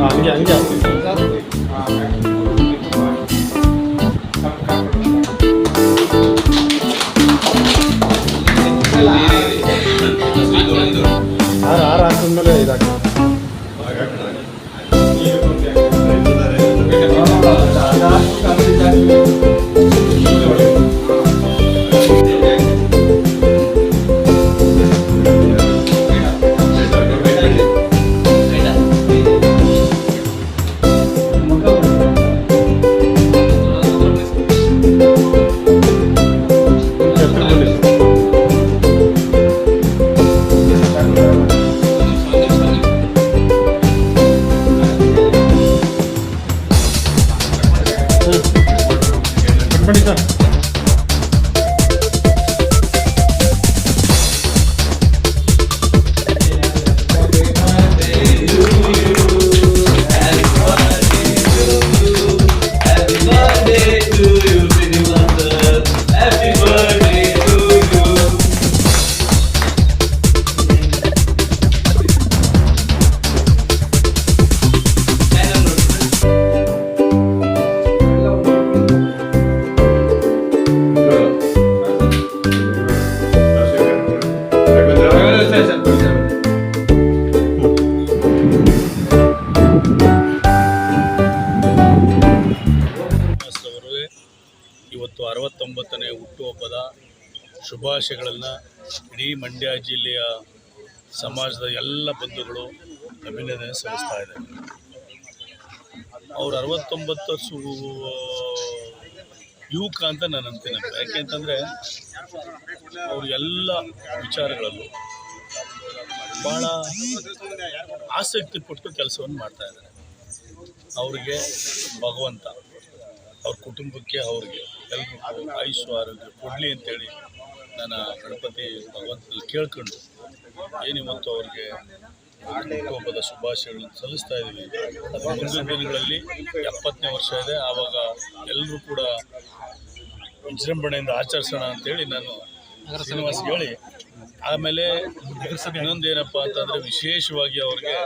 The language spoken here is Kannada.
ಹಂಗೆ ಹಂಗೆ ಆರು ಹಾಕಿದ್ಮೇಲೆ ಇದಾಗ್ತದೆ. ಬನ್ನಿ ಸರ್. ಇವತ್ತು 69ನೇ ಹುಟ್ಟುಹಬ್ಬದ ಶುಭಾಶಯಗಳನ್ನು ಇಡೀ ಮಂಡ್ಯ ಜಿಲ್ಲೆಯ ಸಮಾಜದ ಎಲ್ಲ ಬಂಧುಗಳು ಅಭಿನಂದನೆ ಸಲ್ಲಿಸ್ತಾ ಇದ್ದಾರೆ. ಅವರು 69 ವರ್ಷ ಯುವಕ ಅಂತ ನಾನು ಅಂತೀನಿ. ಯಾಕೆಂತಂದರೆ ಅವರು ಎಲ್ಲ ವಿಚಾರಗಳಲ್ಲೂ ಭಾಳ ಆಸಕ್ತಿ ಪಟ್ಟು ಕೆಲಸವನ್ನು ಮಾಡ್ತಾ ಇದ್ದಾರೆ. ಅವರಿಗೆ ಭಗವಂತ ಅವ್ರ ಕುಟುಂಬಕ್ಕೆ ಅವ್ರಿಗೆ ಎಲ್ಲರಿಗೂ ಆಯುಷ್ ಆರೋಗ್ಯ ಕೊಡಲಿ ಅಂತೇಳಿ ನಾನು ಗಣಪತಿ ಭಗವಂತನಲ್ಲಿ ಕೇಳ್ಕೊಂಡು ಏನಿವತ್ತು ಅವ್ರಿಗೆ ಹುಟ್ಟುಹಬ್ಬದ ಶುಭಾಶಯಗಳನ್ನು ಸಲ್ಲಿಸ್ತಾ ಇದ್ದೀವಿ. ಅದು ಮುಂದಿನ ದಿನಗಳಲ್ಲಿ 70ನೇ ವರ್ಷ ಇದೆ, ಆವಾಗ ಎಲ್ಲರೂ ಕೂಡ ವಿಜೃಂಭಣೆಯಿಂದ ಆಚರಿಸೋಣ ಅಂತೇಳಿ ನಾನು ಶ್ರೀನಿವಾಸ್ ಹೇಳಿ, ಆಮೇಲೆ ಇನ್ನೊಂದೇನಪ್ಪ ಅಂತಂದರೆ ವಿಶೇಷವಾಗಿ ಅವ್ರಿಗೆ